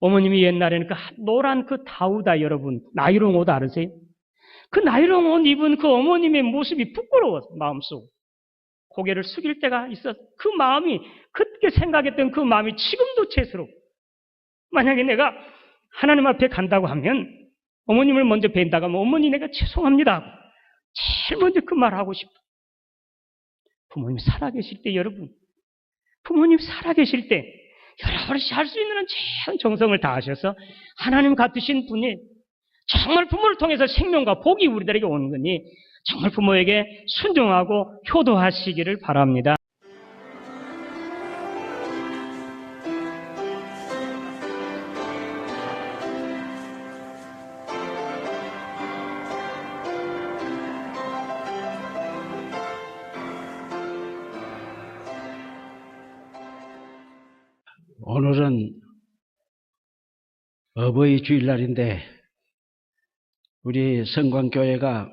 어머님이 옛날에는 그 노란 그 다우다, 여러분 나이롱 옷 아세요? 그 나이롱 옷 입은 그 어머님의 모습이 부끄러워서 마음속 고개를 숙일 때가 있어. 그 마음이, 그때 생각했던 그 마음이 지금도 죄스럽고, 만약에 내가 하나님 앞에 간다고 하면 어머님을 먼저 뵌다고 하면 어머니 내가 죄송합니다 하고 제일 먼저 그 말 하고 싶어. 부모님 살아계실 때, 여러분, 부모님 살아계실 때 여러분이 할 수 있는 최선 정성을 다하셔서 하나님 같으신 분이 정말 부모를 통해서 생명과 복이 우리들에게 오는 거니 정말 부모에게 순종하고 효도하시기를 바랍니다. 오늘은 어버이 주일날인데 우리 성광교회가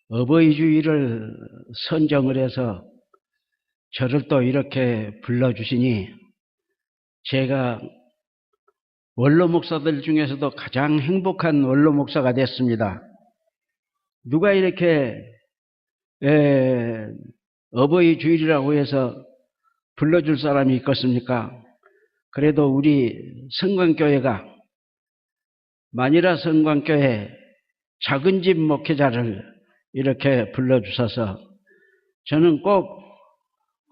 어버이 주일을 선정을 해서 저를 또 이렇게 불러주시니 제가 원로 목사들 중에서도 가장 행복한 원로 목사가 됐습니다. 누가 이렇게 어버이 주일이라고 해서 불러줄 사람이 있겠습니까? 그래도 우리 성광교회가 마니라 성광교회 작은 집 목회자를 이렇게 불러주셔서 저는 꼭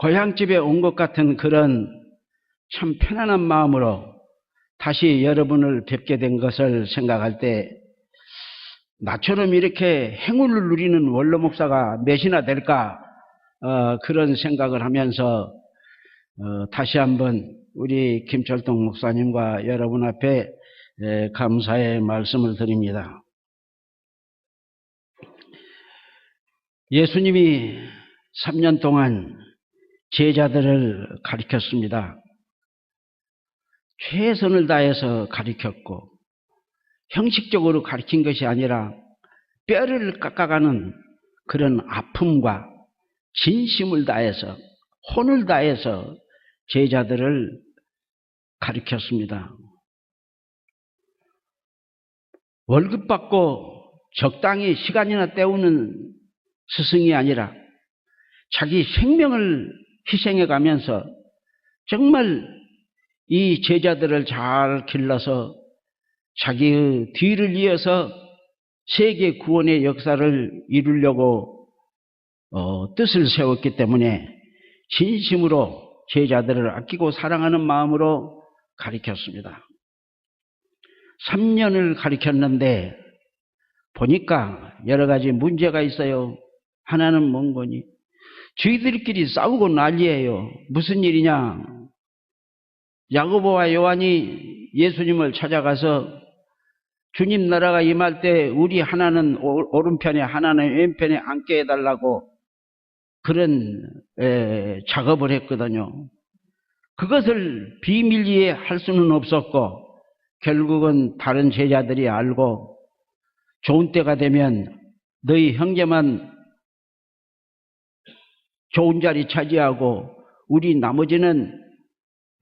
고향집에 온 것 같은 그런 참 편안한 마음으로 다시 여러분을 뵙게 된 것을 생각할 때 나처럼 이렇게 행운을 누리는 원로 목사가 몇이나 될까 그런 생각을 하면서 다시 한번 우리 김철동 목사님과 여러분 앞에 감사의 말씀을 드립니다. 예수님이 3년 동안 제자들을 가르쳤습니다. 최선을 다해서 가르쳤고 형식적으로 가르친 것이 아니라 뼈를 깎아가는 그런 아픔과 진심을 다해서 혼을 다해서 제자들을 가르쳤습니다. 월급 받고 적당히 시간이나 때우는 스승이 아니라 자기 생명을 희생해 가면서 정말 이 제자들을 잘 길러서 자기의 뒤를 이어서 세계 구원의 역사를 이루려고 뜻을 세웠기 때문에 진심으로 제자들을 아끼고 사랑하는 마음으로 가르쳤습니다. 3년을 가르쳤는데 보니까 여러 가지 문제가 있어요. 하나는 뭔 거니? 저희들끼리 싸우고 난리예요. 무슨 일이냐? 야고보와 요한이 예수님을 찾아가서 주님 나라가 임할 때 우리 하나는 오른편에 하나는 왼편에 앉게 해달라고 그런 작업을 했거든요. 그것을 비밀리에 할 수는 없었고 결국은 다른 제자들이 알고 좋은 때가 되면 너희 형제만 좋은 자리 차지하고 우리 나머지는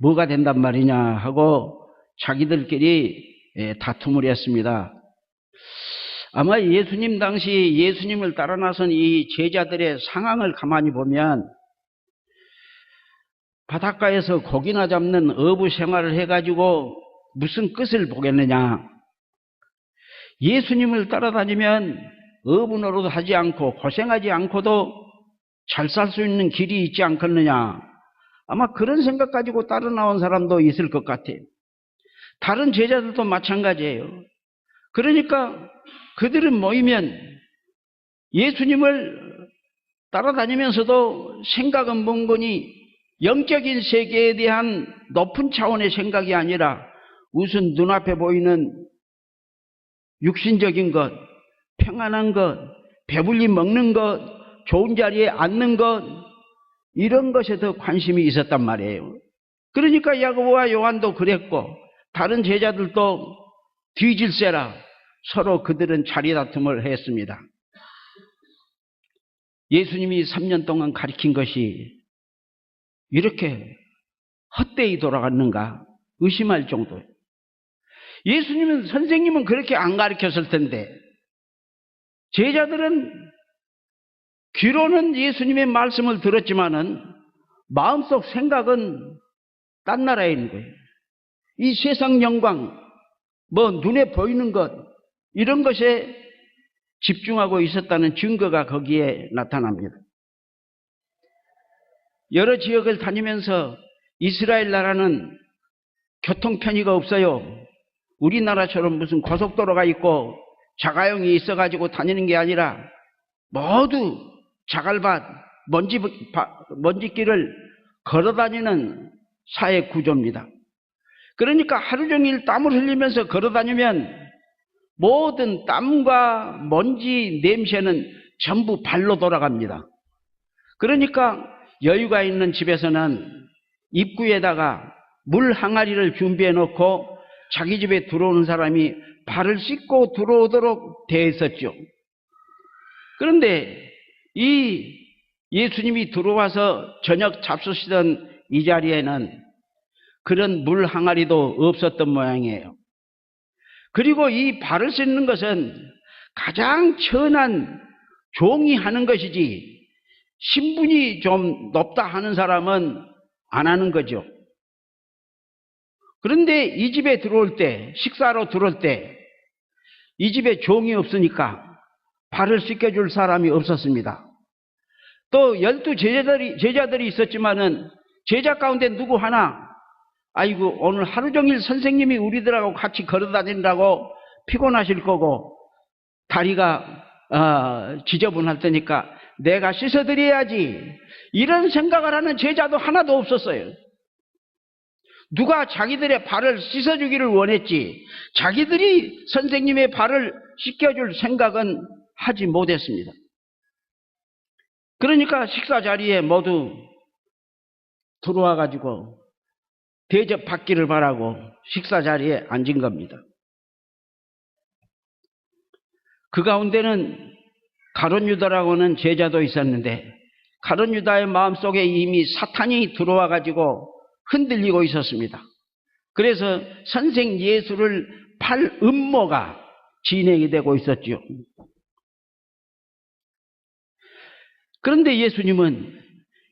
뭐가 된단 말이냐 하고 자기들끼리 다툼을 했습니다. 아마 예수님 당시 예수님을 따라 나선 이 제자들의 상황을 가만히 보면 바닷가에서 고기나 잡는 어부 생활을 해가지고 무슨 끝을 보겠느냐. 예수님을 따라다니면 어부 노릇 하지 않고 고생하지 않고도 잘 살 수 있는 길이 있지 않겠느냐. 아마 그런 생각 가지고 따라 나온 사람도 있을 것 같아요. 다른 제자들도 마찬가지예요. 그러니까 그들은 모이면 예수님을 따라다니면서도 생각은 뭔 거니 영적인 세계에 대한 높은 차원의 생각이 아니라 우선 눈앞에 보이는 육신적인 것, 평안한 것, 배불리 먹는 것, 좋은 자리에 앉는 것, 이런 것에 더 관심이 있었단 말이에요. 그러니까 야고보와 요한도 그랬고 다른 제자들도 뒤질세라 서로 그들은 자리 다툼을 했습니다. 예수님이 3년 동안 가르친 것이 이렇게 헛되이 돌아갔는가? 의심할 정도예요. 예수님은, 선생님은 그렇게 안 가르쳤을 텐데 제자들은 귀로는 예수님의 말씀을 들었지만은 마음속 생각은 딴 나라에 있는 거예요. 이 세상 영광, 눈에 보이는 것, 이런 것에 집중하고 있었다는 증거가 거기에 나타납니다. 여러 지역을 다니면서 이스라엘 나라는 교통 편의가 없어요. 우리나라처럼 무슨 고속도로가 있고 자가용이 있어가지고 다니는 게 아니라 모두 자갈밭, 먼지길을 걸어다니는 사회 구조입니다. 그러니까 하루 종일 땀을 흘리면서 걸어다니면 모든 땀과 먼지, 냄새는 전부 발로 돌아갑니다. 그러니까 여유가 있는 집에서는 입구에다가 물 항아리를 준비해 놓고 자기 집에 들어오는 사람이 발을 씻고 들어오도록 되어 있었죠. 그런데 이 예수님이 들어와서 저녁 잡수시던 이 자리에는 그런 물 항아리도 없었던 모양이에요. 그리고 이 발을 씻는 것은 가장 천한 종이 하는 것이지 신분이 좀 높다 하는 사람은 안 하는 거죠. 그런데 이 집에 들어올 때, 식사로 들어올 때 이 집에 종이 없으니까 발을 씻겨줄 사람이 없었습니다. 또 12제자들이 있었지만은 제자 가운데 누구 하나, 아이고 오늘 하루 종일 선생님이 우리들하고 같이 걸어다니느라고 피곤하실 거고 다리가 지저분할 테니까 내가 씻어드려야지, 이런 생각을 하는 제자도 하나도 없었어요. 누가 자기들의 발을 씻어주기를 원했지 자기들이 선생님의 발을 씻겨줄 생각은 하지 못했습니다. 그러니까 식사 자리에 모두 들어와 가지고 대접 받기를 바라고 식사 자리에 앉은 겁니다. 그 가운데는 가룟 유다라고는 제자도 있었는데 가룟 유다의 마음속에 이미 사탄이 들어와 가지고 흔들리고 있었습니다. 그래서 선생 예수를 팔 음모가 진행이 되고 있었죠. 그런데 예수님은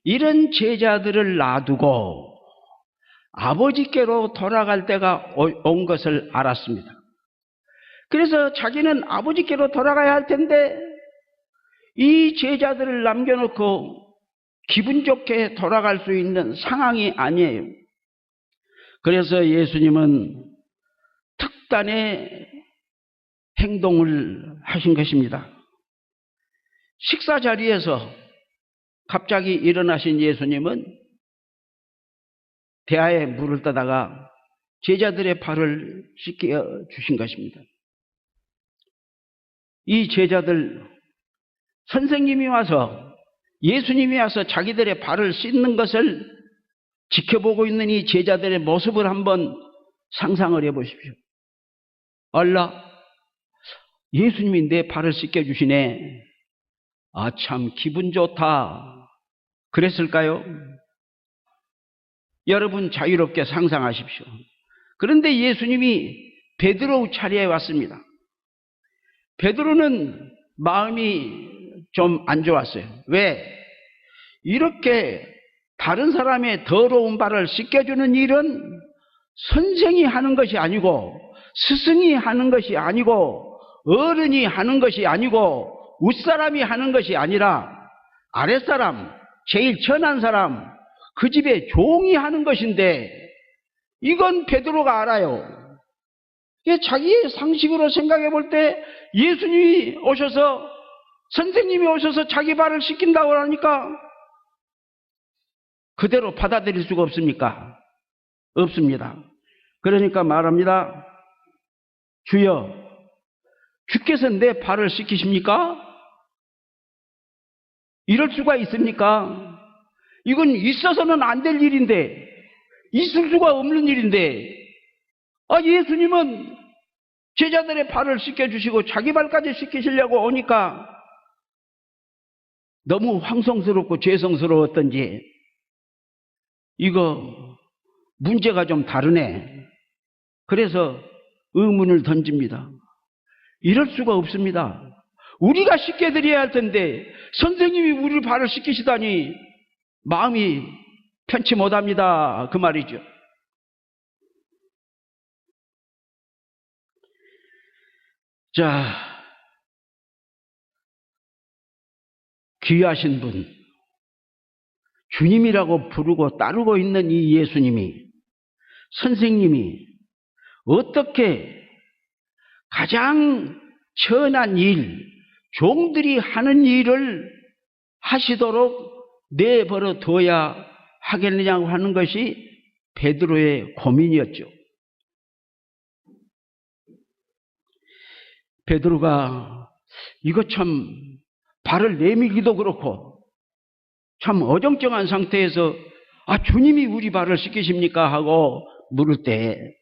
이런 제자들을 놔두고 아버지께로 돌아갈 때가 온 것을 알았습니다. 그래서 자기는 아버지께로 돌아가야 할 텐데 이 제자들을 남겨놓고 기분 좋게 돌아갈 수 있는 상황이 아니에요. 그래서 예수님은 특단의 행동을 하신 것입니다. 식사 자리에서 갑자기 일어나신 예수님은 대야에 물을 떠다가 제자들의 발을 씻겨 주신 것입니다. 이 제자들, 선생님이 와서, 예수님이 와서 자기들의 발을 씻는 것을 지켜보고 있는 이 제자들의 모습을 한번 상상을 해보십시오. 알라, 예수님이 내 발을 씻겨주시네. 아, 참 기분 좋다. 그랬을까요? 여러분 자유롭게 상상하십시오. 그런데 예수님이 베드로 차례에 왔습니다. 베드로는 마음이 좀 안 좋았어요. 왜? 이렇게 다른 사람의 더러운 발을 씻겨주는 일은 선생이 하는 것이 아니고, 스승이 하는 것이 아니고, 어른이 하는 것이 아니고, 윗사람이 하는 것이 아니라 아랫사람, 제일 천한 사람, 그 집의 종이 하는 것인데, 이건 베드로가 알아요. 자기의 상식으로 생각해 볼 때 예수님이 오셔서, 선생님이 오셔서 자기 발을 씻긴다고 하니까 그대로 받아들일 수가 없습니까? 없습니다. 그러니까 말합니다. 주여, 주께서 내 발을 씻기십니까? 이럴 수가 있습니까? 이건 있어서는 안 될 일인데, 있을 수가 없는 일인데, 예수님은 제자들의 발을 씻겨주시고 자기 발까지 씻기시려고 오니까 너무 황송스럽고 죄송스러웠던지, 이거 문제가 좀 다르네. 그래서 의문을 던집니다. 이럴 수가 없습니다. 우리가 씻겨드려야 할 텐데 선생님이 우리 발을 씻기시다니 마음이 편치 못합니다. 그 말이죠. 자, 귀하신 분, 주님이라고 부르고 따르고 있는 이 예수님이, 선생님이 어떻게 가장 천한 일, 종들이 하는 일을 하시도록 내버려 둬야 하겠느냐고 하는 것이 베드로의 고민이었죠. 베드로가 이거 참 발을 내밀기도 그렇고 참 어정쩡한 상태에서 주님이 우리 발을 씻기십니까? 하고 물을 때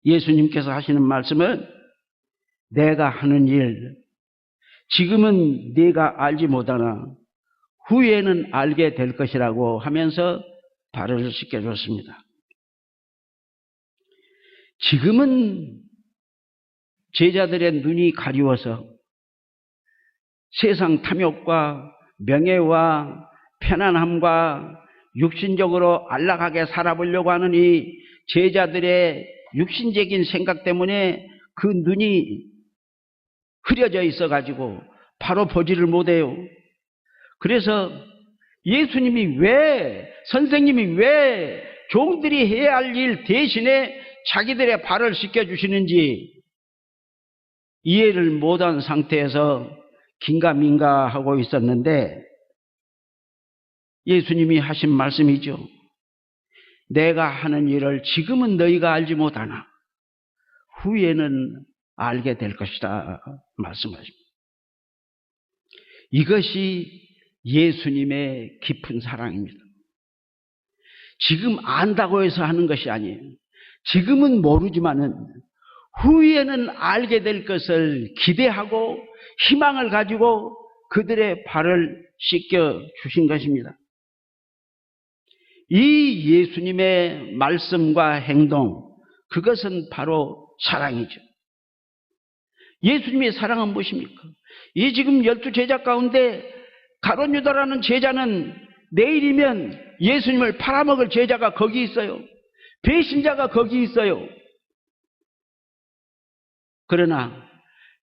예수님께서 하시는 말씀은 내가 하는 일 지금은 네가 알지 못하나 후에는 알게 될 것이라고 하면서 발을 씻겨줬습니다. 지금은 제자들의 눈이 가리워서 세상 탐욕과 명예와 편안함과 육신적으로 안락하게 살아보려고 하는 이 제자들의 육신적인 생각 때문에 그 눈이 흐려져 있어가지고 바로 보지를 못해요. 그래서 예수님이 선생님이 왜 종들이 해야 할 일 대신에 자기들의 발을 씻겨주시는지 이해를 못한 상태에서 긴가민가 하고 있었는데 예수님이 하신 말씀이죠. 내가 하는 일을 지금은 너희가 알지 못하나 후에는 알게 될 것이다 말씀하십니다. 이것이 예수님의 깊은 사랑입니다. 지금 안다고 해서 하는 것이 아니에요. 지금은 모르지만은 후에는 알게 될 것을 기대하고 희망을 가지고 그들의 발을 씻겨 주신 것입니다. 이 예수님의 말씀과 행동, 그것은 바로 사랑이죠. 예수님의 사랑은 무엇입니까? 이 지금 12제자 가운데 가룟 유다라는 제자는 내일이면 예수님을 팔아먹을 제자가 거기 있어요. 배신자가 거기 있어요. 그러나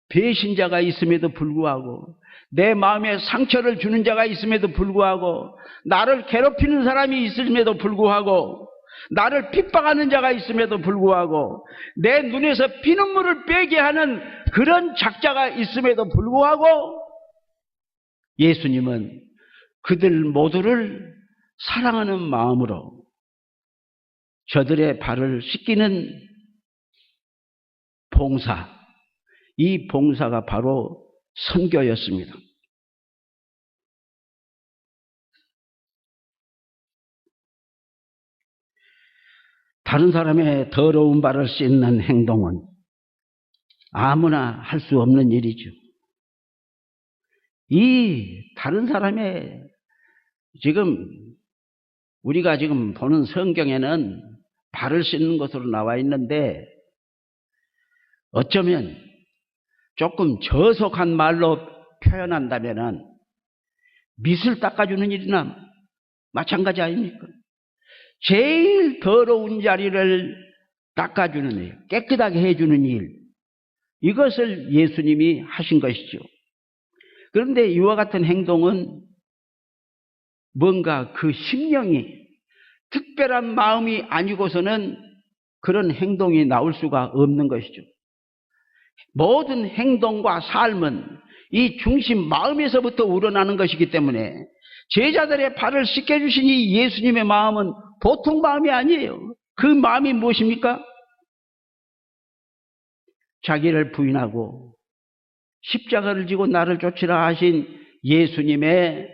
배신자가 있음에도 불구하고 내 마음에 상처를 주는 자가 있음에도 불구하고 나를 괴롭히는 사람이 있음에도 불구하고 나를 핍박하는 자가 있음에도 불구하고 내 눈에서 피눈물을 빼게 하는 그런 작자가 있음에도 불구하고 예수님은 그들 모두를 사랑하는 마음으로 저들의 발을 씻기는 봉사, 이 봉사가 바로 선교였습니다. 다른 사람의 더러운 발을 씻는 행동은 아무나 할 수 없는 일이죠. 이 다른 사람의 우리가 지금 보는 성경에는 발을 씻는 것으로 나와 있는데 어쩌면 조금 저속한 말로 표현한다면은 밑을 닦아주는 일이나 마찬가지 아닙니까? 제일 더러운 자리를 닦아주는 일, 깨끗하게 해주는 일, 이것을 예수님이 하신 것이죠. 그런데 이와 같은 행동은 뭔가 그 심령이 특별한 마음이 아니고서는 그런 행동이 나올 수가 없는 것이죠. 모든 행동과 삶은 이 중심 마음에서부터 우러나는 것이기 때문에 제자들의 발을 씻겨주신 이 예수님의 마음은 보통 마음이 아니에요. 그 마음이 무엇입니까? 자기를 부인하고 십자가를 지고 나를 쫓으라 하신 예수님의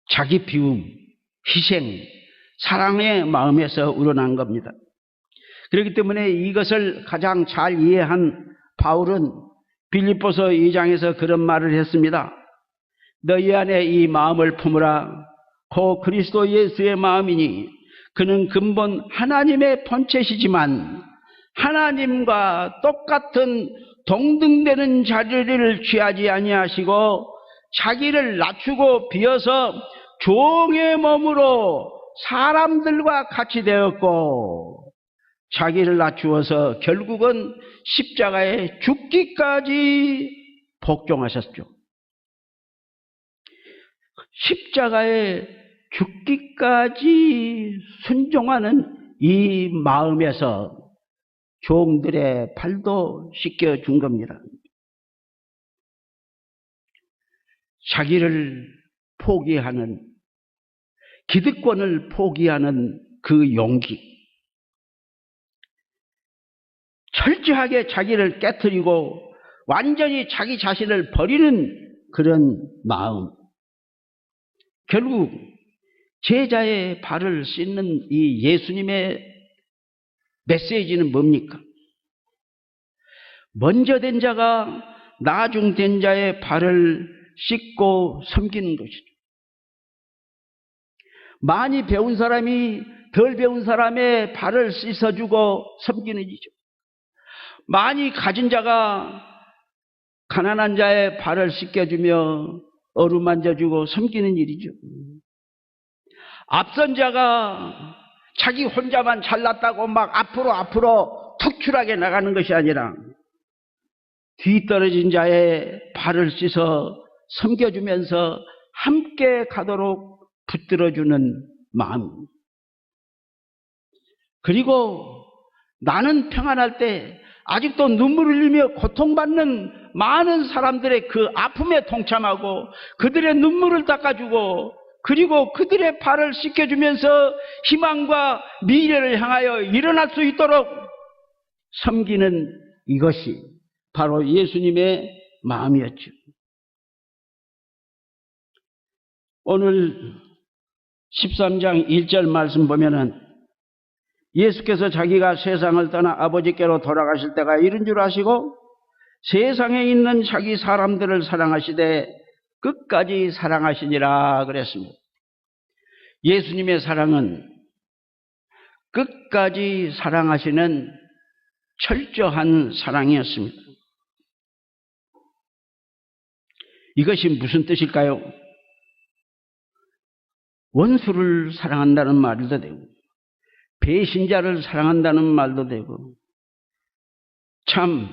자기 비움, 희생, 사랑의 마음에서 우러난 겁니다. 그렇기 때문에 이것을 가장 잘 이해한 바울은 빌립보서 2장에서 그런 말을 했습니다. 너희 안에 이 마음을 품으라. 곧 그리스도 예수의 마음이니 그는 근본 하나님의 본체시지만 하나님과 똑같은 동등되는 자리를 취하지 아니하시고 자기를 낮추고 비어서 종의 몸으로 사람들과 같이 되었고 자기를 낮추어서 결국은 십자가에 죽기까지 복종하셨죠. 십자가에 죽기까지 순종하는 이 마음에서 종들의 발도 씻겨준 겁니다. 자기를 포기하는, 기득권을 포기하는 그 용기, 철저하게 자기를 깨트리고 완전히 자기 자신을 버리는 그런 마음, 결국 제자의 발을 씻는 이 예수님의 메시지는 뭡니까? 먼저 된 자가 나중 된 자의 발을 씻고 섬기는 것이죠. 많이 배운 사람이 덜 배운 사람의 발을 씻어주고 섬기는 일이죠. 많이 가진 자가 가난한 자의 발을 씻겨주며 어루만져주고 섬기는 일이죠. 앞선 자가 자기 혼자만 잘났다고 막 앞으로 툭출하게 나가는 것이 아니라 뒤떨어진 자의 발을 씻어 섬겨주면서 함께 가도록 붙들어주는 마음. 그리고 나는 평안할 때 아직도 눈물을 흘리며 고통받는 많은 사람들의 그 아픔에 동참하고 그들의 눈물을 닦아주고 그리고 그들의 발을 씻겨주면서 희망과 미래를 향하여 일어날 수 있도록 섬기는 이것이 바로 예수님의 마음이었죠. 오늘 13장 1절 말씀 보면은 예수께서 자기가 세상을 떠나 아버지께로 돌아가실 때가 이른 줄 아시고 세상에 있는 자기 사람들을 사랑하시되 끝까지 사랑하시니라 그랬습니다. 예수님의 사랑은 끝까지 사랑하시는 철저한 사랑이었습니다. 이것이 무슨 뜻일까요? 원수를 사랑한다는 말도 되고 배신자를 사랑한다는 말도 되고 참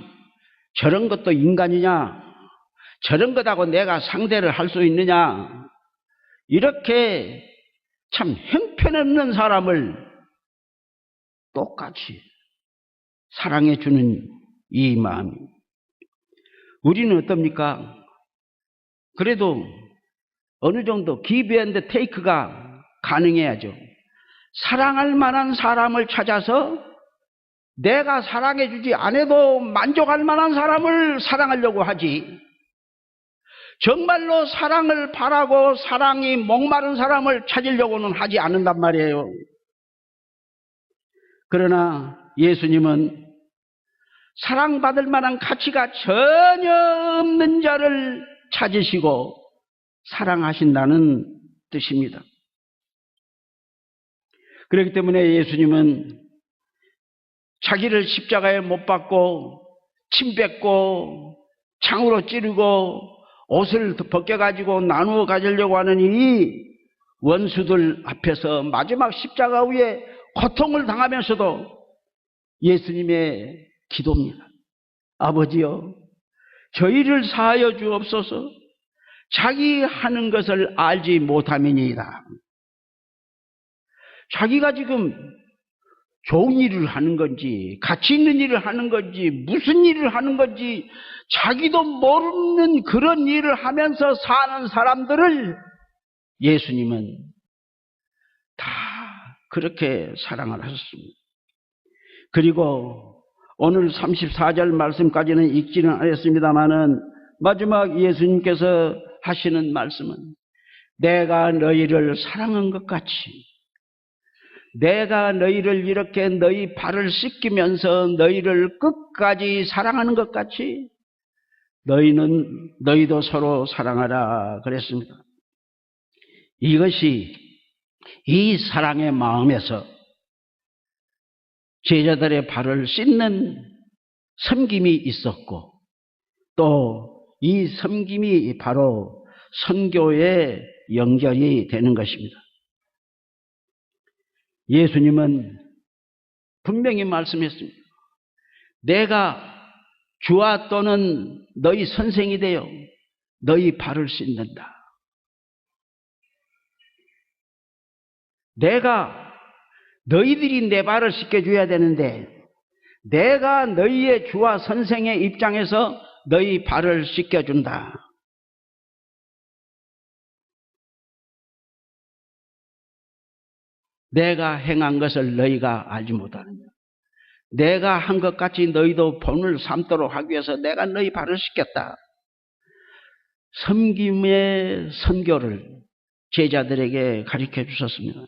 저런 것도 인간이냐? 저런 것하고 내가 상대를 할 수 있느냐? 이렇게 참 형편없는 사람을 똑같이 사랑해주는 이 마음이 우리는 어떻습니까? 그래도 어느 정도 give and take가 가능해야죠. 사랑할 만한 사람을 찾아서 내가 사랑해주지 않아도 만족할 만한 사람을 사랑하려고 하지 정말로 사랑을 바라고 사랑이 목마른 사람을 찾으려고는 하지 않는단 말이에요. 그러나 예수님은 사랑받을 만한 가치가 전혀 없는 자를 찾으시고 사랑하신다는 뜻입니다. 그렇기 때문에 예수님은 자기를 십자가에 못 박고 침 뱉고 창으로 찌르고 옷을 벗겨가지고 나누어 가지려고 하는 이 원수들 앞에서 마지막 십자가 위에 고통을 당하면서도 예수님의 기도입니다. 아버지여 저희를 사하여 주옵소서. 자기 하는 것을 알지 못함이니이다. 자기가 지금 좋은 일을 하는 건지 가치 있는 일을 하는 건지 무슨 일을 하는 건지 자기도 모르는 그런 일을 하면서 사는 사람들을 예수님은 다 그렇게 사랑을 하셨습니다. 그리고 오늘 34절 말씀까지는 읽지는 않았습니다마는 마지막 예수님께서 하시는 말씀은 내가 너희를 사랑한 것 같이 내가 너희를 이렇게 너희 발을 씻기면서 너희를 끝까지 사랑하는 것 같이 너희도 서로 사랑하라 그랬습니다. 이것이 이 사랑의 마음에서 제자들의 발을 씻는 섬김이 있었고, 또 이 섬김이 바로 선교에 연결이 되는 것입니다. 예수님은 분명히 말씀했습니다. 내가 주와 또는 너희 선생이 되어 너희 발을 씻는다. 내가 너희들이 내 발을 씻겨줘야 되는데 내가 너희의 주와 선생의 입장에서 너희 발을 씻겨준다. 내가 행한 것을 너희가 알지 못하느냐. 내가 한 것 같이 너희도 본을 삼도록 하기 위해서 내가 너희 발을 씻겼다. 섬김의 선교를 제자들에게 가르쳐 주셨습니다.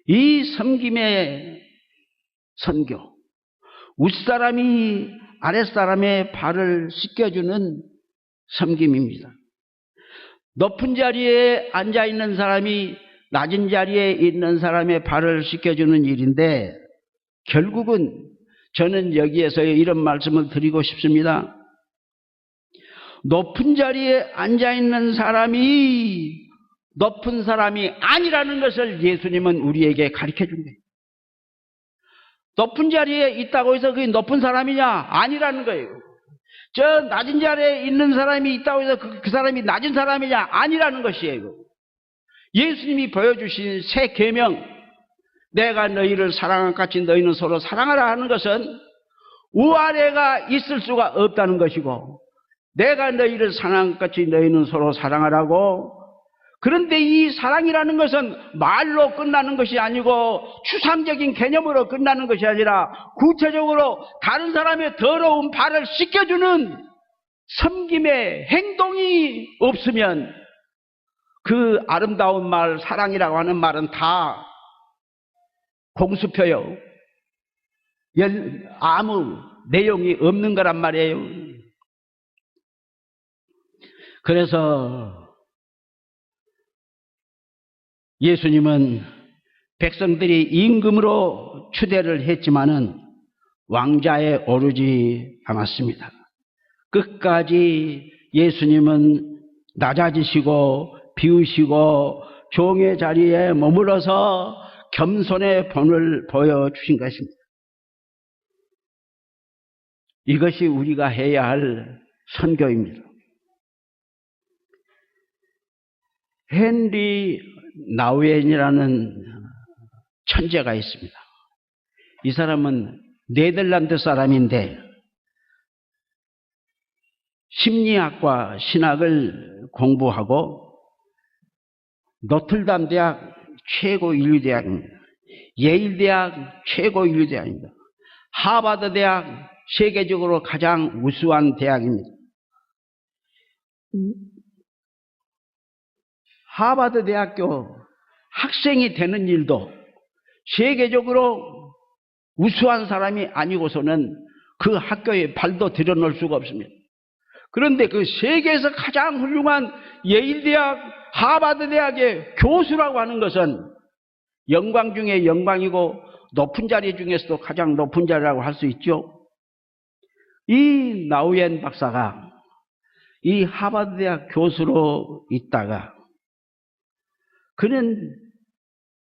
이 섬김의 선교, 윗사람이 아랫사람의 발을 씻겨주는 섬김입니다. 높은 자리에 앉아있는 사람이 낮은 자리에 있는 사람의 발을 씻겨주는 일인데, 결국은 저는 여기에서 이런 말씀을 드리고 싶습니다. 높은 자리에 앉아있는 사람이 높은 사람이 아니라는 것을 예수님은 우리에게 가르쳐 준 거예요. 높은 자리에 있다고 해서 그게 높은 사람이냐? 아니라는 거예요. 저 낮은 자리에 있는 사람이 있다고 해서 그 사람이 낮은 사람이냐? 아니라는 것이에요. 예수님이 보여주신 새 계명, 내가 너희를 사랑한 같이 너희는 서로 사랑하라 하는 것은 우아래가 있을 수가 없다는 것이고, 내가 너희를 사랑한 같이 너희는 서로 사랑하라고. 그런데 이 사랑이라는 것은 말로 끝나는 것이 아니고 추상적인 개념으로 끝나는 것이 아니라 구체적으로 다른 사람의 더러운 발을 씻겨주는 섬김의 행동이 없으면 그 아름다운 말, 사랑이라고 하는 말은 다 공수표요. 아무 내용이 없는 거란 말이에요. 그래서 예수님은 백성들이 임금으로 추대를 했지만은 왕자에 오르지 않았습니다. 끝까지 예수님은 낮아지시고 비우시고 종의 자리에 머물러서 겸손의 본을 보여주신 것입니다. 이것이 우리가 해야 할 선교입니다. 헨리 나우엔이라는 천재가 있습니다. 이 사람은 네덜란드 사람인데 심리학과 신학을 공부하고 노틀담 대학 최고 인류대학입니다. 예일 대학 최고 인류대학입니다. 하버드 대학 세계적으로 가장 우수한 대학입니다. 하버드 대학교 학생이 되는 일도 세계적으로 우수한 사람이 아니고서는 그 학교에 발도 들여놓을 수가 없습니다. 그런데 그 세계에서 가장 훌륭한 예일대학, 하버드대학의 교수라고 하는 것은 영광 중에 영광이고 높은 자리 중에서도 가장 높은 자리라고 할 수 있죠. 이 나우엔 박사가 이 하버드대학 교수로 있다가 그는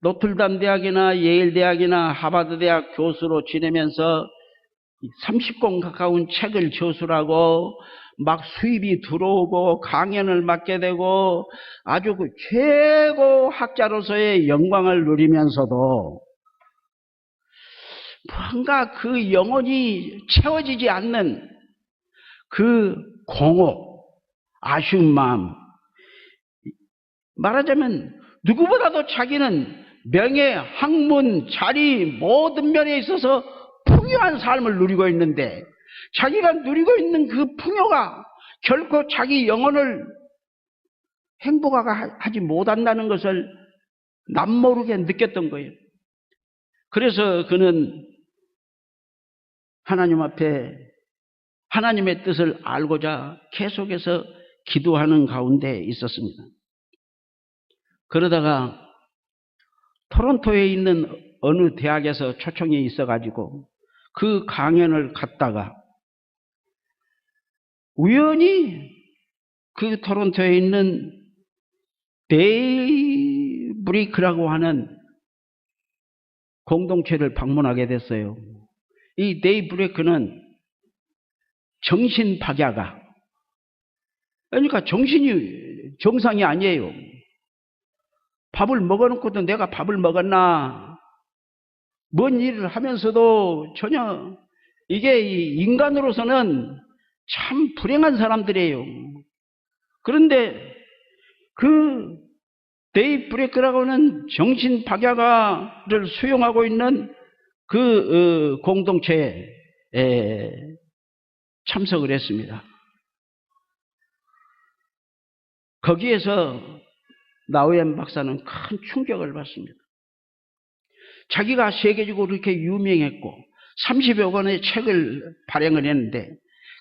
노틀담 대학이나 예일 대학이나 하버드 대학 교수로 지내면서 30권 가까운 책을 저술하고 막 수입이 들어오고 강연을 맡게 되고 아주 그 최고 학자로서의 영광을 누리면서도 뭔가 그 영혼이 채워지지 않는 그 공허, 아쉬운 마음, 말하자면 누구보다도 자기는 명예, 학문, 자리 모든 면에 있어서 풍요한 삶을 누리고 있는데 자기가 누리고 있는 그 풍요가 결코 자기 영혼을 행복하게 못한다는 것을 남모르게 느꼈던 거예요. 그래서 그는 하나님 앞에 하나님의 뜻을 알고자 계속해서 기도하는 가운데 있었습니다. 그러다가 토론토에 있는 어느 대학에서 초청이 있어가지고 그 강연을 갔다가 우연히 그 토론토에 있는 데이브레이크라고 하는 공동체를 방문하게 됐어요. 이 데이브레이크는 정신박야가, 그러니까 정신이 정상이 아니에요. 밥을 먹어놓고도 내가 밥을 먹었나, 뭔 일을 하면서도 전혀, 이게 인간으로서는 참 불행한 사람들이에요. 그런데 그 데이브레이크라고 하는 정신박야가를 수용하고 있는 그 공동체에 참석을 했습니다. 거기에서 나우엔 박사는 큰 충격을 받습니다. 자기가 세계적으로 그렇게 유명했고 30여 권의 책을 발행을 했는데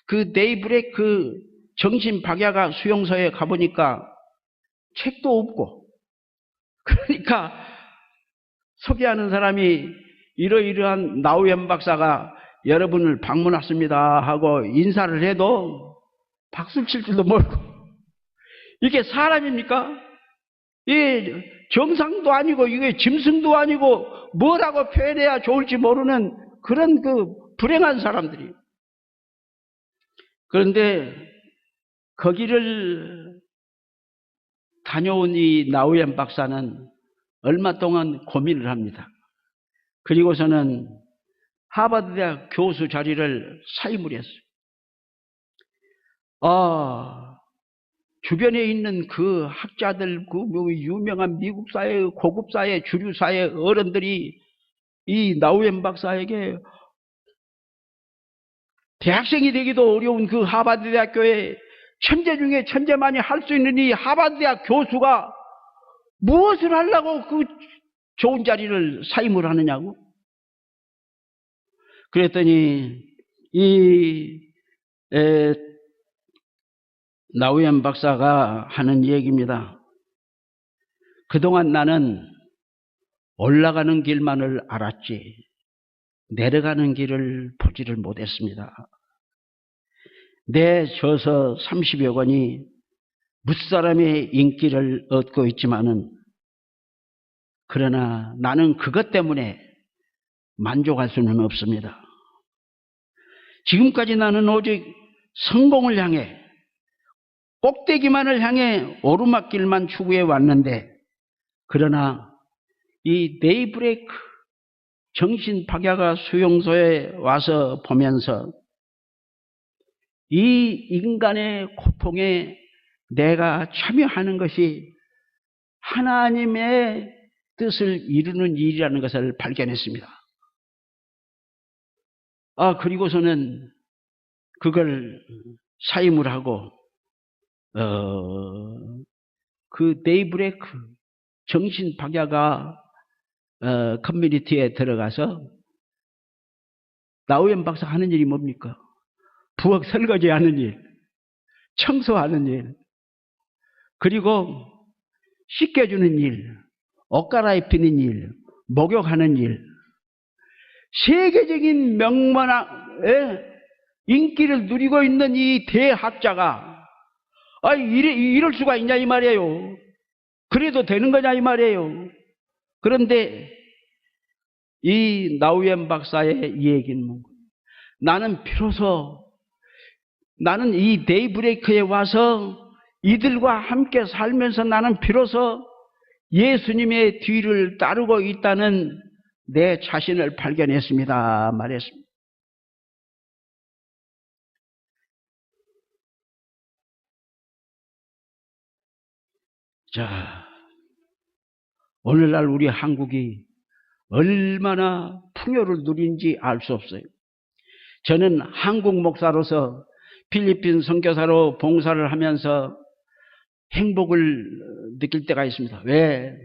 그 데이브레이크 정신박야가 수용소에 가보니까 책도 없고, 그러니까 소개하는 사람이 이러이러한 나우엔 박사가 여러분을 방문 왔습니다 하고 인사를 해도 박수를 칠 줄도 모르고, 이게 사람입니까? 이게 정상도 아니고 이게 짐승도 아니고 뭐라고 표현해야 좋을지 모르는 그런 그 불행한 사람들이. 그런데 거기를 다녀온 이 나우엔 박사는 얼마 동안 고민을 합니다. 그리고서는 하버드대학 교수 자리를 사임을 했어요. 주변에 있는 그 학자들, 그 유명한 미국 사회, 고급 사회, 주류 사회 어른들이 이 나우엔 박사에게 대학생이 되기도 어려운 그 하버드 대학교에 천재 중에 천재만이 할 수 있는 이 하버드 대학 교수가 무엇을 하려고 그 좋은 자리를 사임을 하느냐고. 그랬더니 이 나우엔 박사가 하는 얘기입니다. 그동안 나는 올라가는 길만을 알았지 내려가는 길을 보지를 못했습니다. 내 저서 30여 권이 무사람의 인기를 얻고 있지만은, 그러나 나는 그것 때문에 만족할 수는 없습니다. 지금까지 나는 오직 성공을 향해, 꼭대기만을 향해 오르막길만 추구해 왔는데, 그러나 이 데이브레이크 정신박야가 수용소에 와서 보면서 이 인간의 고통에 내가 참여하는 것이 하나님의 뜻을 이루는 일이라는 것을 발견했습니다. 그리고서는 그걸 사임을 하고 그 데이브레이크 정신박야가 커뮤니티에 들어가서 나우엔 박사 하는 일이 뭡니까? 부엌 설거지하는 일, 청소하는 일, 그리고 씻겨주는 일, 옷 갈아입히는 일, 목욕하는 일, 세계적인 명문의 인기를 누리고 있는 이 대학자가 이럴 수가 있냐 이 말이에요. 그래도 되는 거냐 이 말이에요. 그런데 이 나우엔 박사의 얘기는 뭔가, 나는 이 데이브레이크에 와서 이들과 함께 살면서 나는 비로소 예수님의 뒤를 따르고 있다는 내 자신을 발견했습니다 말했습니다. 자, 오늘날 우리 한국이 얼마나 풍요를 누린지 알 수 없어요. 저는 한국 목사로서 필리핀 선교사로 봉사를 하면서 행복을 느낄 때가 있습니다. 왜?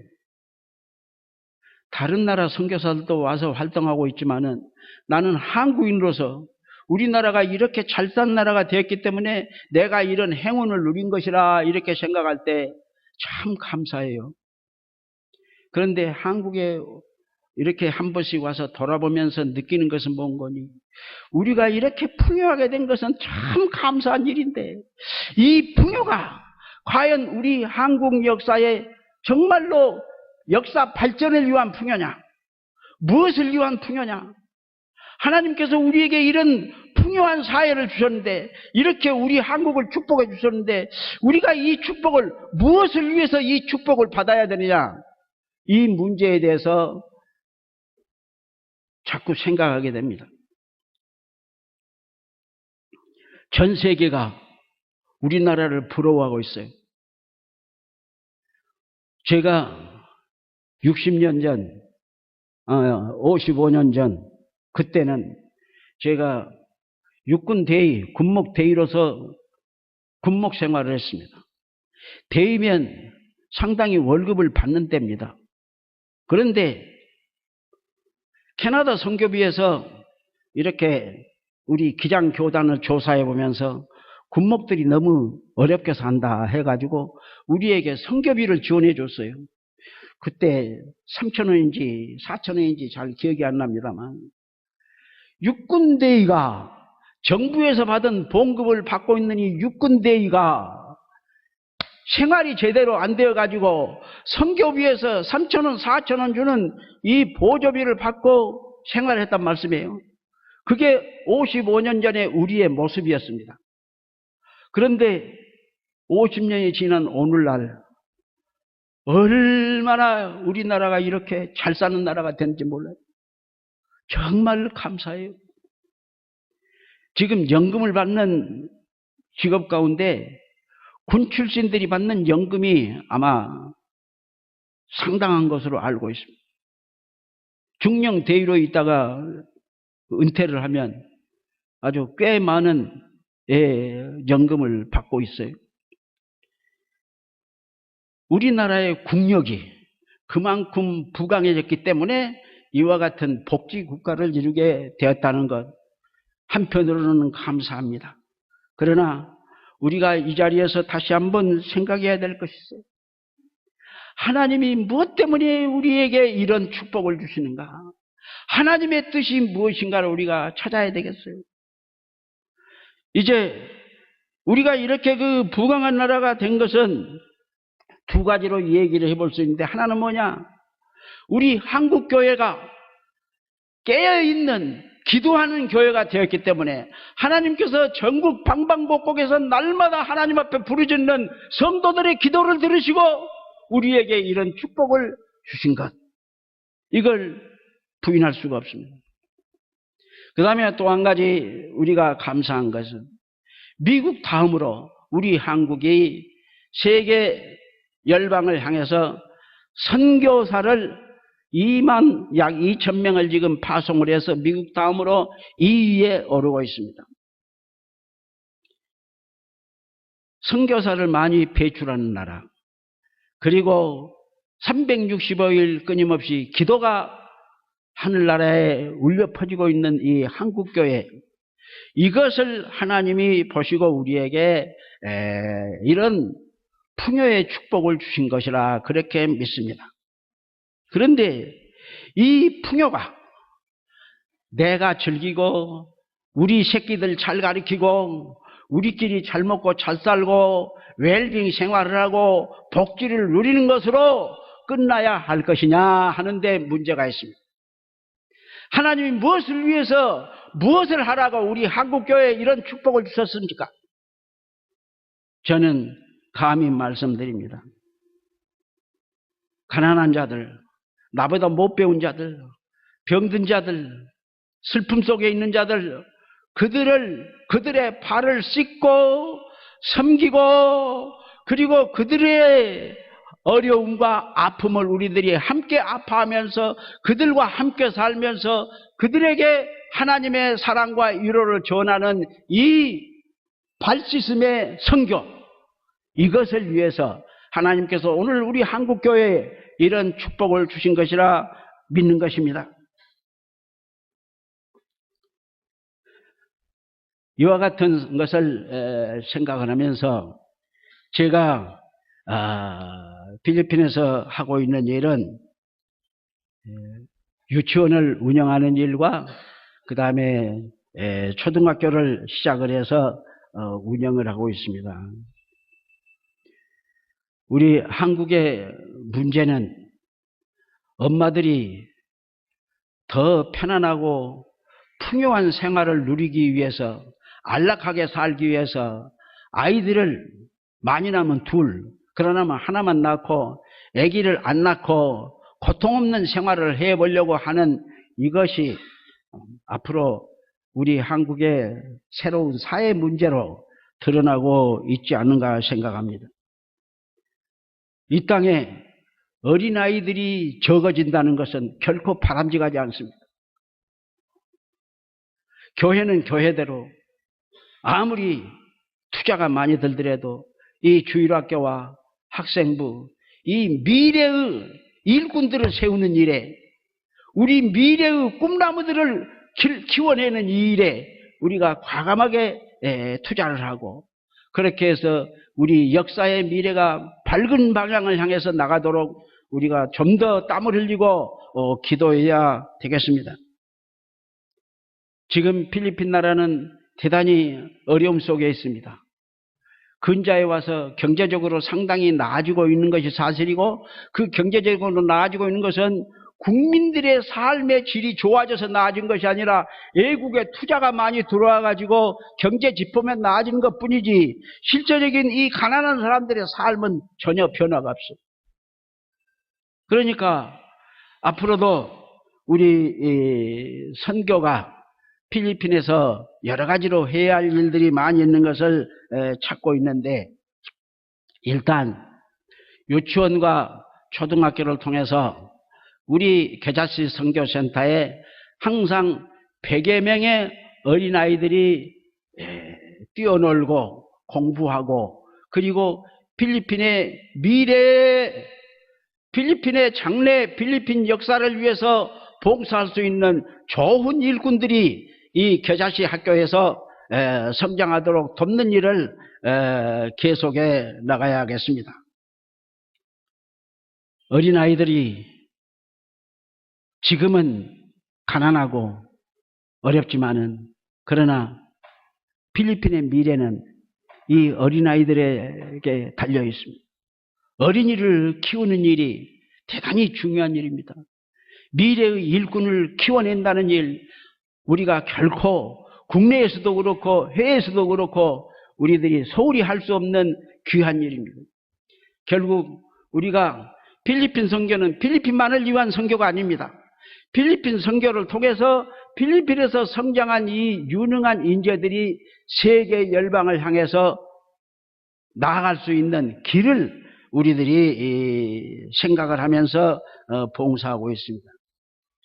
다른 나라 선교사들도 와서 활동하고 있지만은 나는 한국인으로서 우리나라가 이렇게 잘 산 나라가 되었기 때문에 내가 이런 행운을 누린 것이라 이렇게 생각할 때 참 감사해요. 그런데 한국에 이렇게 한 번씩 와서 돌아보면서 느끼는 것은 뭔 거니? 우리가 이렇게 풍요하게 된 것은 참 감사한 일인데, 이 풍요가 과연 우리 한국 역사에 정말로 역사 발전을 위한 풍요냐? 무엇을 위한 풍요냐? 하나님께서 우리에게 이런 풍요한 사회를 주셨는데, 이렇게 우리 한국을 축복해 주셨는데, 우리가 이 축복을 무엇을 위해서 이 축복을 받아야 되느냐? 이 문제에 대해서 자꾸 생각하게 됩니다. 전 세계가 우리나라를 부러워하고 있어요. 제가 60년 전, 55년 전, 그때는 제가 육군 대위, 군목 대위로서 군목 생활을 했습니다. 대위면 상당히 월급을 받는 때입니다. 그런데 캐나다 선교비에서 이렇게 우리 기장교단을 조사해 보면서 군목들이 너무 어렵게 산다 해가지고 우리에게 선교비를 지원해 줬어요. 그때 3,000원인지 4,000원인지 잘 기억이 안 납니다만, 육군대위가 정부에서 받은 봉급을 받고 있는 이 육군대위가 생활이 제대로 안 되어가지고 선교비에서 3,000원, 4,000원 주는 이 보조비를 받고 생활했단 말씀이에요. 그게 55년 전에 우리의 모습이었습니다. 그런데 50년이 지난 오늘날 얼마나 우리나라가 이렇게 잘 사는 나라가 됐는지 몰라요. 정말 감사해요. 지금 연금을 받는 직업 가운데 군 출신들이 받는 연금이 아마 상당한 것으로 알고 있습니다. 중령 대위로 있다가 은퇴를 하면 아주 꽤 많은 연금을 받고 있어요. 우리나라의 국력이 그만큼 부강해졌기 때문에 이와 같은 복지 국가를 이루게 되었다는 것, 한편으로는 감사합니다. 그러나 우리가 이 자리에서 다시 한번 생각해야 될 것이 있어요. 하나님이 무엇 때문에 우리에게 이런 축복을 주시는가? 하나님의 뜻이 무엇인가를 우리가 찾아야 되겠어요. 이제 우리가 이렇게 그 부강한 나라가 된 것은 두 가지로 얘기를 해볼 수 있는데, 하나는 뭐냐? 우리 한국 교회가 깨어있는 기도하는 교회가 되었기 때문에 하나님께서 전국 방방곡곡에서 날마다 하나님 앞에 부르짖는 성도들의 기도를 들으시고 우리에게 이런 축복을 주신 것, 이걸 부인할 수가 없습니다. 그 다음에 또 한 가지 우리가 감사한 것은 미국 다음으로 우리 한국이 세계 열방을 향해서 선교사를 약 2,000명을 지금 파송을 해서 미국 다음으로 2위에 오르고 있습니다. 선교사를 많이 배출하는 나라, 그리고 365일 끊임없이 기도가 하늘나라에 울려 퍼지고 있는 이 한국교회, 이것을 하나님이 보시고 우리에게 이런 풍요의 축복을 주신 것이라 그렇게 믿습니다. 그런데 이 풍요가 내가 즐기고 우리 새끼들 잘 가르치고 우리끼리 잘 먹고 잘 살고 웰빙 생활을 하고 복지를 누리는 것으로 끝나야 할 것이냐 하는데 문제가 있습니다. 하나님이 무엇을 위해서 무엇을 하라고 우리 한국교회에 이런 축복을 주셨습니까? 저는 감히 말씀드립니다. 가난한 자들, 나보다 못 배운 자들, 병든 자들, 슬픔 속에 있는 자들, 그들의 발을 씻고 섬기고, 그리고 그들의 어려움과 아픔을 우리들이 함께 아파하면서 그들과 함께 살면서 그들에게 하나님의 사랑과 위로를 전하는 이 발씻음의 선교, 이것을 위해서 하나님께서 오늘 우리 한국교회에 이런 축복을 주신 것이라 믿는 것입니다. 이와 같은 것을 생각을 하면서 제가 필리핀에서 하고 있는 일은 유치원을 운영하는 일과 그 다음에 초등학교를 시작을 해서 운영을 하고 있습니다. 우리 한국의 문제는 엄마들이 더 편안하고 풍요한 생활을 누리기 위해서, 안락하게 살기 위해서 아이들을 많이 낳으면 둘, 그러나 하나만 낳고 아기를 안 낳고 고통 없는 생활을 해보려고 하는 이것이 앞으로 우리 한국의 새로운 사회 문제로 드러나고 있지 않는가 생각합니다. 이 땅에 어린아이들이 적어진다는 것은 결코 바람직하지 않습니다. 교회는 교회대로 아무리 투자가 많이 들더라도 이 주일학교와 학생부, 이 미래의 일꾼들을 세우는 일에, 우리 미래의 꿈나무들을 키워내는 이 일에 우리가 과감하게 투자를 하고, 그렇게 해서 우리 역사의 미래가 밝은 방향을 향해서 나가도록 우리가 좀 더 땀을 흘리고 기도해야 되겠습니다. 지금 필리핀 나라는 대단히 어려움 속에 있습니다. 근자에 와서 경제적으로 상당히 나아지고 있는 것이 사실이고, 그 경제적으로 나아지고 있는 것은 국민들의 삶의 질이 좋아져서 나아진 것이 아니라 외국에 투자가 많이 들어와 가지고 경제 지표면 나아지는 것뿐이지, 실제적인 이 가난한 사람들의 삶은 전혀 변화가 없습니다. 그러니까 앞으로도 우리 선교가 필리핀에서 여러 가지로 해야 할 일들이 많이 있는 것을 찾고 있는데, 일단 유치원과 초등학교를 통해서 우리 겨자씨 선교센터에 항상 100여 명의 어린아이들이 뛰어놀고 공부하고, 그리고 필리핀의 미래, 필리핀의 장래, 필리핀 역사를 위해서 봉사할 수 있는 좋은 일꾼들이 이 겨자씨 학교에서 성장하도록 돕는 일을 계속해 나가야겠습니다. 어린아이들이 지금은 가난하고 어렵지만은, 그러나 필리핀의 미래는 이 어린아이들에게 달려 있습니다. 어린이를 키우는 일이 대단히 중요한 일입니다. 미래의 일꾼을 키워낸다는 일, 우리가 결코 국내에서도 그렇고 해외에서도 그렇고 우리들이 소홀히 할 수 없는 귀한 일입니다. 결국 우리가 필리핀 선교는 필리핀만을 위한 선교가 아닙니다. 필리핀 선교를 통해서 필리핀에서 성장한 이 유능한 인재들이 세계 열방을 향해서 나아갈 수 있는 길을 우리들이 생각을 하면서 봉사하고 있습니다.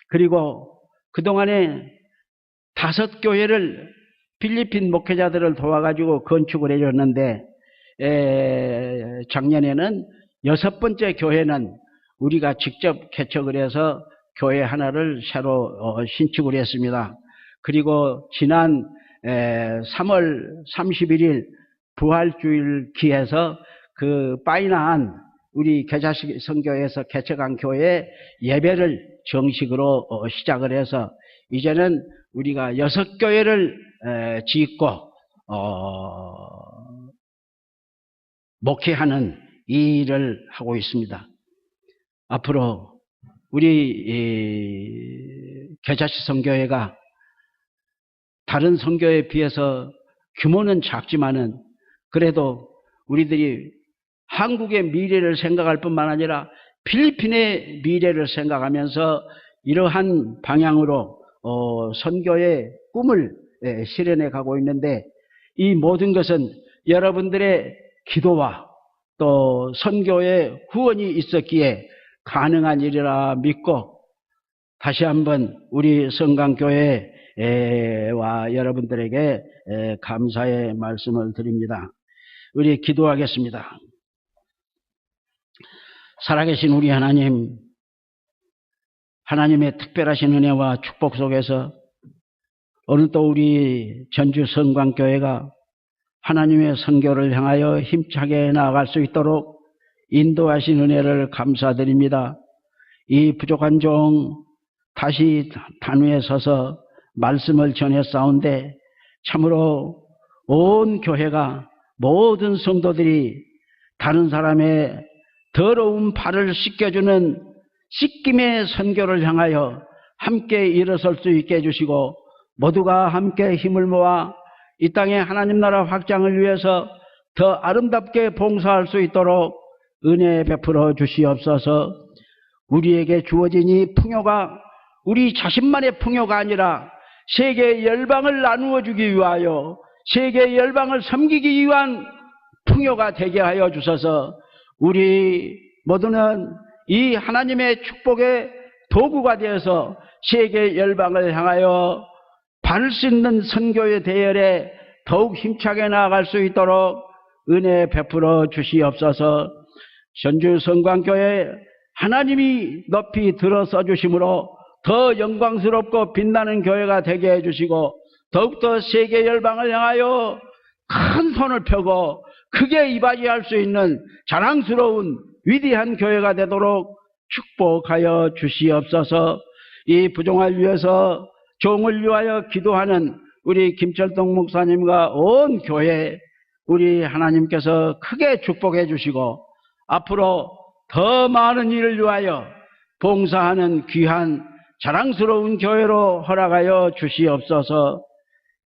그리고 그동안에 5교회를 필리핀 목회자들을 도와가지고 건축을 해줬는데, 작년에는 6번째 교회는 우리가 직접 개척을 해서 교회 하나를 새로 신축을 했습니다. 그리고 지난 3월 31일 부활주일 기해서 그 파이나한 우리 겨자씨 선교에서 개척한 교회 예배를 정식으로 시작을 해서 이제는 우리가 6교회를 짓고 목회하는 이 일을 하고 있습니다. 앞으로 우리 겨자씨 선교회가 다른 선교회에 비해서 규모는 작지만은 그래도 우리들이 한국의 미래를 생각할 뿐만 아니라 필리핀의 미래를 생각하면서 이러한 방향으로 선교의 꿈을 실현해 가고 있는데, 이 모든 것은 여러분들의 기도와 또 선교의 후원이 있었기에 가능한 일이라 믿고, 다시 한번 우리 성강교회와 여러분들에게 감사의 말씀을 드립니다. 우리 기도하겠습니다. 살아계신 우리 하나님, 하나님의 특별하신 은혜와 축복 속에서 오늘 또 우리 전주 성광교회가 하나님의 선교를 향하여 힘차게 나아갈 수 있도록 인도하신 은혜를 감사드립니다. 이 부족한 종 다시 단위에 서서 말씀을 전했사온데 참으로 온 교회가 모든 성도들이 다른 사람의 더러운 발을 씻겨주는 씻김의 선교를 향하여 함께 일어설 수 있게 해주시고 모두가 함께 힘을 모아 이 땅의 하나님 나라 확장을 위해서 더 아름답게 봉사할 수 있도록 은혜 베풀어 주시옵소서. 우리에게 주어진 이 풍요가 우리 자신만의 풍요가 아니라 세계 열방을 나누어 주기 위하여 세계 열방을 섬기기 위한 풍요가 되게 하여 주셔서 우리 모두는 이 하나님의 축복의 도구가 되어서 세계 열방을 향하여 발을 씻는 선교의 대열에 더욱 힘차게 나아갈 수 있도록 은혜 베풀어 주시옵소서. 전주 성광교회 하나님이 높이 들어서 주심으로 더 영광스럽고 빛나는 교회가 되게 해주시고 더욱더 세계 열방을 향하여 큰 손을 펴고 크게 이바지할 수 있는 자랑스러운 위대한 교회가 되도록 축복하여 주시옵소서. 이 부종을 위해서 종을 위하여 기도하는 우리 김철동 목사님과 온 교회 우리 하나님께서 크게 축복해 주시고 앞으로 더 많은 일을 위하여 봉사하는 귀한 자랑스러운 교회로 허락하여 주시옵소서.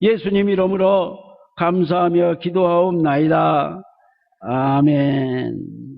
예수님 이름으로 감사하며 기도하옵나이다. 아멘.